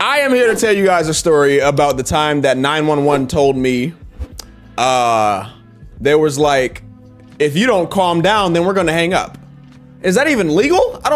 I am here to tell you guys a story about the time that 911 told me there was like, if you don't calm down, then we're gonna hang up. Is that even legal? I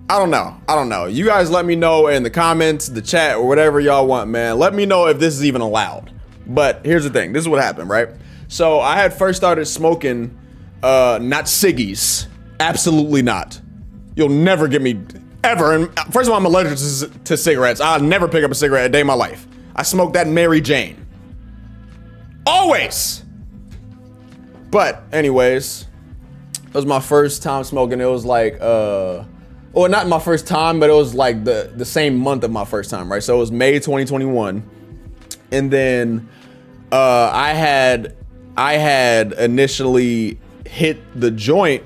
don't know. You guys let me know in the comments, the chat, or whatever y'all want, man. Let me know if this is even allowed. But here's the thing. This is what happened, right? So I had first started smoking, not ciggies. Absolutely not. You'll never get me, ever. And first of all, I'm allergic to cigarettes. I'll never pick up a cigarette a day in my life. I smoke that Mary Jane. Always. But anyways, it was my first time smoking. It was like, well, not my first time, but it was like the same month of my first time, right? So it was May 2021. And then I had initially hit the joint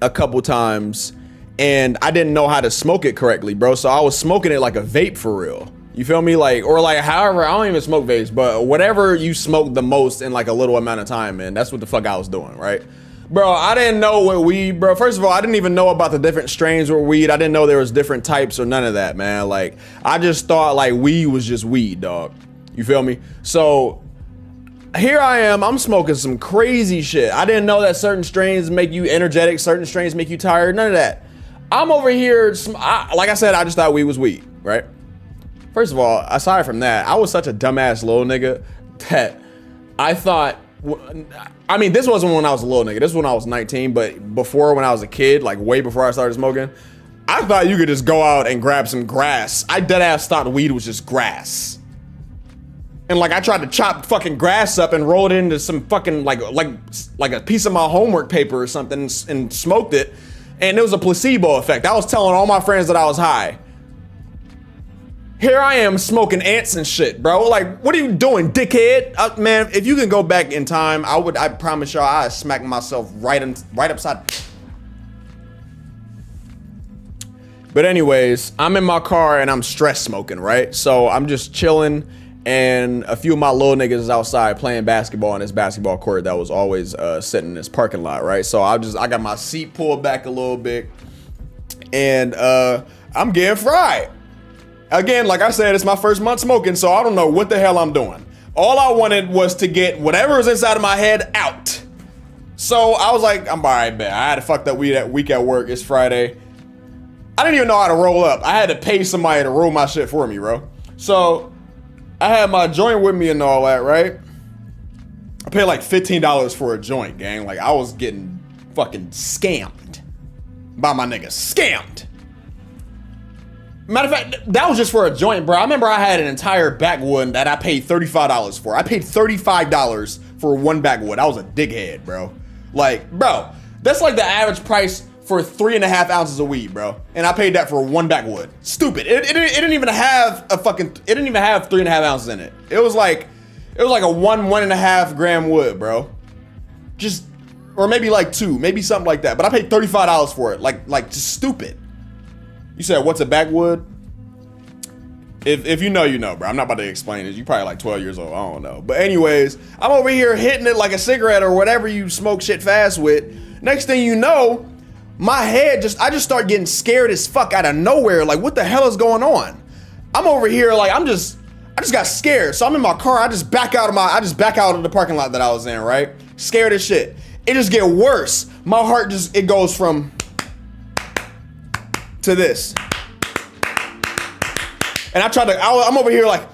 a couple times and I didn't know how to smoke it correctly, bro. So I was smoking it like a vape for real. You feel me? Like, or like, however, I don't even smoke vapes, but whatever you smoke the most in like a little amount of time, man, that's what the fuck I was doing, right? Bro, I didn't know what weed, bro. First of all, I didn't even know about the different strains of weed. I didn't know there was different types or none of that, man. Like, I just thought like weed was just weed, dog. You feel me? So here I am, I'm smoking some crazy shit. I didn't know that certain strains make you energetic, certain strains make you tired, none of that. I'm over here, like I said, I just thought weed was weed, right? First of all, aside from that, I was such a dumbass little nigga that I thought, I mean, this wasn't when I was a little nigga, this was when I was 19, but before when I was a kid, like way before I started smoking, I thought you could just go out and grab some grass. I deadass thought weed was just grass. And like I tried to chop fucking grass up and roll it into some fucking like a piece of my homework paper or something and smoked it. And it was a placebo effect. I was telling all my friends that I was high. Here I am smoking ants and shit, bro. Like, what are you doing, dickhead? Man, if you can go back in time, I promise y'all I'd smack myself right upside. But anyways, I'm in my car and I'm stress smoking, right? So I'm just chilling and a few of my little niggas is outside playing basketball in this basketball court that was always sitting in this parking lot, right? So I got my seat pulled back a little bit and I'm getting fried. Again, like I said, it's my first month smoking, so I don't know what the hell I'm doing. All I wanted was to get whatever was inside of my head out. So I was like, I'm all right, man. I had to fuck that week at work. It's Friday. I didn't even know how to roll up. I had to pay somebody to roll my shit for me, bro. So I had my joint with me and all that, right? I paid like $15 for a joint, gang. Like I was getting fucking scammed by my niggas. Scammed. Matter of fact, that was just for a joint, bro. I remember I had an entire backwood that I paid $35 for. I paid $35 for one backwood. I was a dickhead, bro. Like, bro, that's like the average price for 3.5 ounces of weed, bro. And I paid that for one backwood. Stupid. It didn't even have it didn't even have 3.5 ounces in it. It was like a 1.5 gram wood, bro. Just, or maybe like 2, maybe something like that. But I paid $35 for it. Like just stupid. You said, what's a backwood? If you know, you know, bro. I'm not about to explain it. You probably like 12 years old. I don't know. But anyways, I'm over here hitting it like a cigarette or whatever you smoke shit fast with. Next thing you know, my head I just start getting scared as fuck out of nowhere. Like, what the hell is going on? I'm over here like, I just got scared. So I'm in my car. I just back out of the parking lot that I was in, right? Scared as shit. It just get worse. My heart it goes from to this. And I'm over here like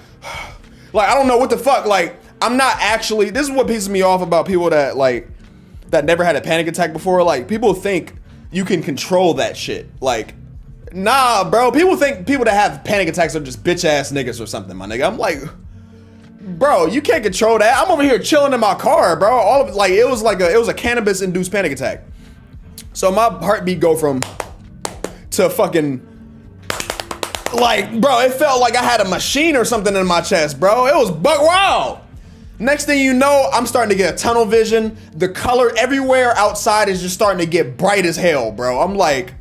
I don't know what the fuck, like, I'm not actually, this is what pisses me off about people that never had a panic attack before. Like, people think you can control that shit. Like, nah, bro, people think people that have panic attacks are just bitch ass niggas or something, my nigga. I'm like, bro, you can't control that. I'm over here chilling in my car, bro. All of it, like, it was a cannabis induced panic attack. So my heartbeat go from to fucking, like, bro, it felt like I had a machine or something in my chest, bro. It was buck wild. Next thing you know, I'm starting to get a tunnel vision. The color everywhere outside is just starting to get bright as hell, bro. I'm like,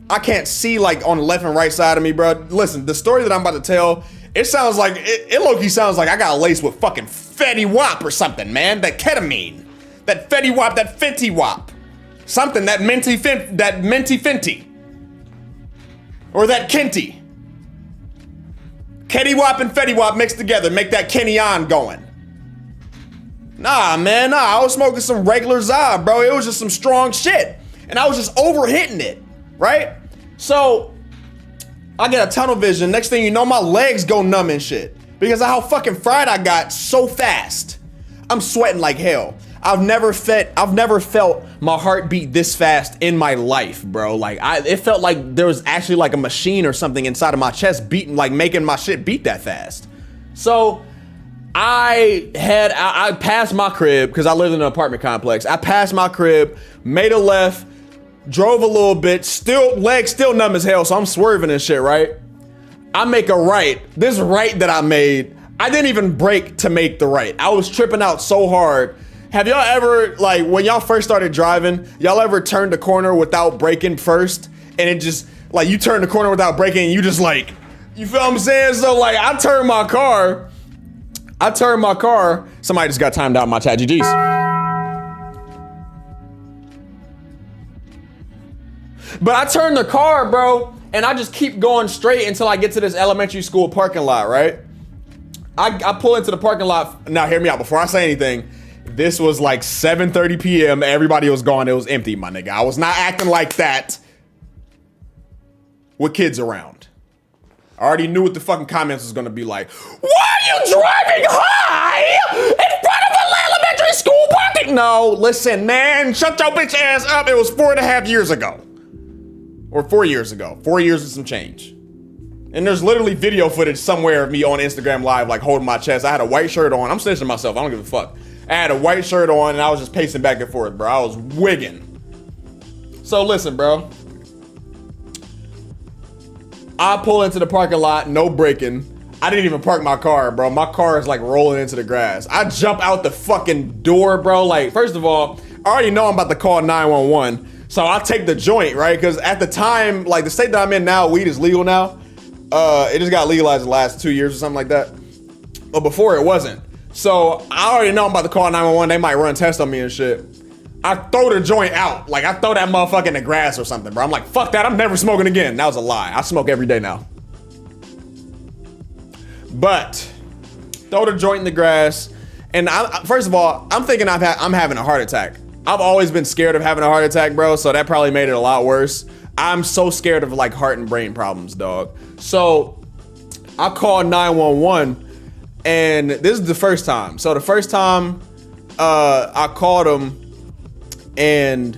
I can't see like on the left and right side of me, bro. Listen, the story that I'm about to tell, it sounds like, it low-key sounds like I got laced with fucking Fetty Wap or something, man. That ketamine, that Fetty Wap, that Fenty Wap. Something, that Minty Fenty. Or that Kenty. Kenny Wap and Fetty Wap mixed together, make that Kenny on going. Nah, man, I was smoking some regular Za, bro. It was just some strong shit. And I was just overhitting it, right? So, I get a tunnel vision. Next thing you know, my legs go numb and shit. Because of how fucking fried I got so fast. I'm sweating like hell. I've never felt my heart beat this fast in my life, bro. Like it felt like there was actually like a machine or something inside of my chest beating, like making my shit beat that fast. So I passed my crib because I lived in an apartment complex. I passed my crib, made a left, drove a little bit, legs still numb as hell. So I'm swerving and shit, right? I make a right. This right that I made, I didn't even brake to make the right. I was tripping out so hard. Have y'all ever, like, when y'all first started driving, y'all ever turned the corner without braking first? And it just, like, you turn the corner without braking and you just, like, you feel what I'm saying? So, like, I turned my car. Somebody just got timed out in my chat. GG's. But I turned the car, bro, and I just keep going straight until I get to this elementary school parking lot, right? I pull into the parking lot. Now, hear me out before I say anything. This was like 7:30 p.m. Everybody was gone. It was empty, my nigga. I was not acting like that with kids around. I already knew what the fucking comments was gonna be like. Why are you driving high in front of an elementary school parking? No, listen, man, shut your bitch ass up. It was 4.5 years ago. Or 4 years ago. 4 years and some change. And there's literally video footage somewhere of me on Instagram Live, like holding my chest. I had a white shirt on. I'm snitching myself. I don't give a fuck. I had a white shirt on and I was just pacing back and forth, bro. I was wigging. So listen, bro. I pull into the parking lot, no braking. I didn't even park my car, bro. My car is like rolling into the grass. I jump out the fucking door, bro. Like, first of all, I already know I'm about to call 911. So I take the joint, right? Because at the time, like the state that I'm in now, weed is legal now. It just got legalized the last 2 years or something like that. But before it wasn't. So I already know I'm about to call 911. They might run tests on me and shit. I throw the joint out. Like I throw that motherfucker in the grass or something, bro. I'm like, fuck that. I'm never smoking again. That was a lie. I smoke every day now. But throw the joint in the grass. And first of all, I'm thinking I'm having a heart attack. I've always been scared of having a heart attack, bro. So that probably made it a lot worse. I'm so scared of like heart and brain problems, dog. So I called 911. And this is the first time. So the first time I called him and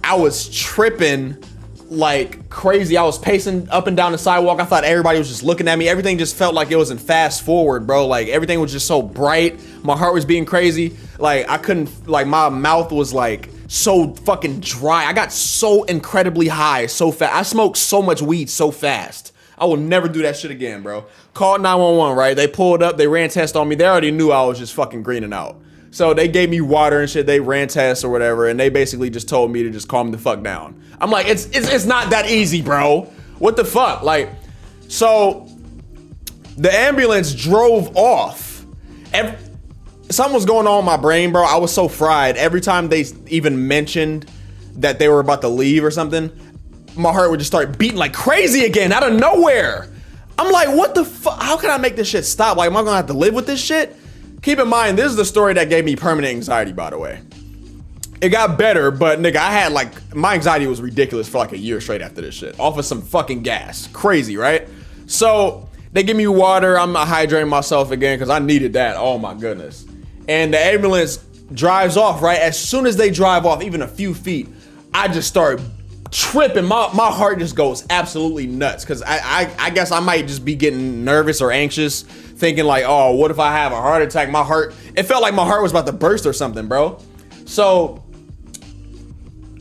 I was tripping like crazy. I was pacing up and down the sidewalk. I thought everybody was just looking at me. Everything just felt like it was in fast forward, bro. Like everything was just so bright. My heart was being crazy. Like I couldn't, like my mouth was like so fucking dry. I got so incredibly high so fast. I smoked so much weed so fast. I will never do that shit again, bro. Called 911, right? They pulled up, they ran tests on me. They already knew I was just fucking greening out. So they gave me water and shit. They ran tests or whatever, and they basically just told me to just calm the fuck down. I'm like, it's not that easy, bro. What the fuck? Like, so the ambulance drove off. Something was going on in my brain, bro. I was so fried. Every time they even mentioned that they were about to leave or something, my heart would just start beating like crazy again out of nowhere. I'm like, what the fuck? How can I make this shit stop? Like, am I gonna have to live with this shit? Keep in mind, this is the story that gave me permanent anxiety, by the way. It got better, but nigga, I had like, my anxiety was ridiculous for like a year straight after this shit. Off of some fucking gas. Crazy, right? So they give me water. I'm hydrating myself again because I needed that. Oh my goodness. And the ambulance drives off, right? As soon as they drive off, even a few feet, I just start tripping. My heart just goes absolutely nuts because I guess I might just be getting nervous or anxious, thinking like, oh, what if I have a heart attack? My heart, it felt like my heart was about to burst or something, bro. So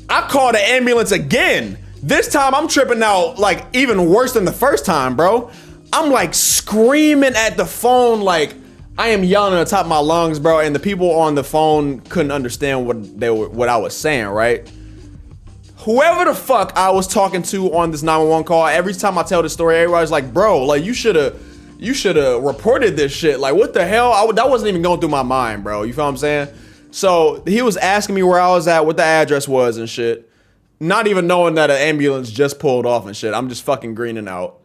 I called the ambulance again. This time I'm tripping out like even worse than the first time, bro. I'm like screaming at the phone, like I am yelling at the top of my lungs, bro. And the people on the phone couldn't understand what I was saying, right? Whoever the fuck I was talking to on this 911 call, every time I tell this story, everybody's like, bro, like you should have reported this shit. Like what the hell? That wasn't even going through my mind, bro. You feel what I'm saying? So he was asking me where I was at, what the address was and shit. Not even knowing that an ambulance just pulled off and shit. I'm just fucking greening out.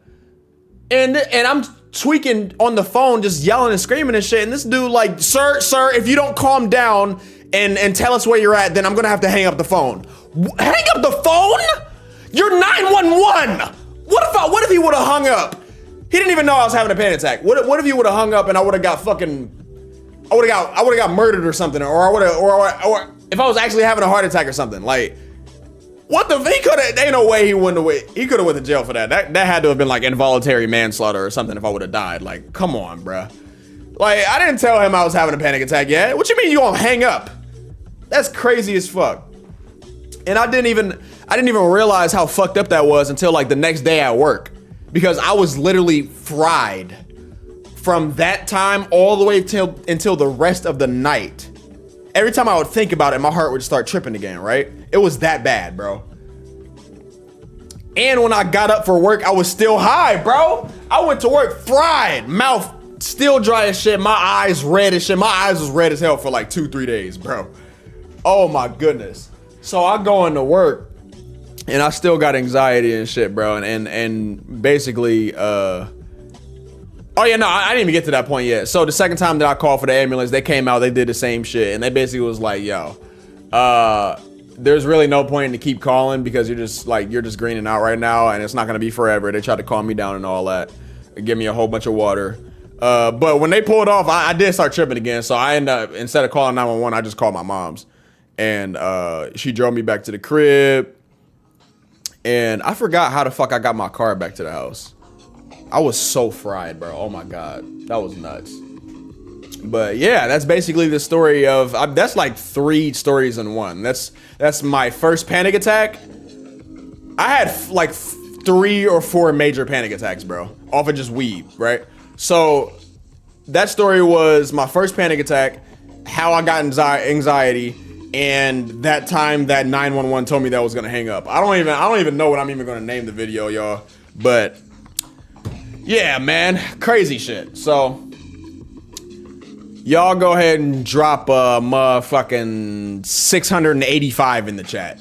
And I'm tweaking on the phone, just yelling and screaming and shit. And this dude like, sir, if you don't calm down and tell us where you're at, then I'm gonna have to hang up the phone. Hang up the phone? You're 911. What if he would have hung up? He didn't even know I was having a panic attack. What if he would have hung up and I would have got fucking, I would have got murdered or something, or if I was actually having a heart attack or something. Like, what the, he could have, ain't no way he wouldn't have, he could have went to jail for that. That had to have been like involuntary manslaughter or something if I would have died. Like, come on, bruh. Like, I didn't tell him I was having a panic attack yet. What you mean you gonna hang up? That's crazy as fuck. And I didn't even realize how fucked up that was until like the next day at work, because I was literally fried from that time all the way until the rest of the night. Every time I would think about it, my heart would start tripping again, right? It was that bad, bro. And when I got up for work, I was still high, bro. I went to work fried, mouth still dry as shit, my eyes red as shit. My eyes was red as hell for like 2-3 days, bro. Oh my goodness. So I go into work and I still got anxiety and shit, bro. And basically, oh yeah, no, I didn't even get to that point yet. So the second time that I called for the ambulance, they came out, they did the same shit. And they basically was like, yo, there's really no point to keep calling because you're just greening out right now and it's not gonna be forever. They tried to calm me down and all that. Give me a whole bunch of water. But when they pulled off, I did start tripping again. So I ended up, instead of calling 911, I just called my mom's. And she drove me back to the crib. And I forgot how the fuck I got my car back to the house. I was so fried, bro. Oh my God. That was nuts. But yeah, that's basically the story of, that's like 3 stories in one. That's my first panic attack. I had like 3 or 4 major panic attacks, bro, off of just weed, right? So that story was my first panic attack, how I got anxiety, and that time that 911 told me that I was gonna hang up. I don't even know what I'm even gonna name the video, y'all. But yeah, man, crazy shit. So y'all go ahead and drop a motherfucking 685 in the chat.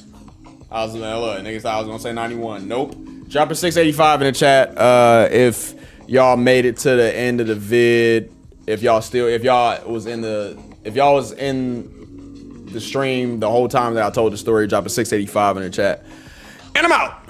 I was like, look, niggas thought I was gonna say 91. Nope. Drop a 685 in the chat if y'all made it to the end of the vid. If y'all was in the stream the whole time that I told the story, drop a 685 in the chat. And I'm out.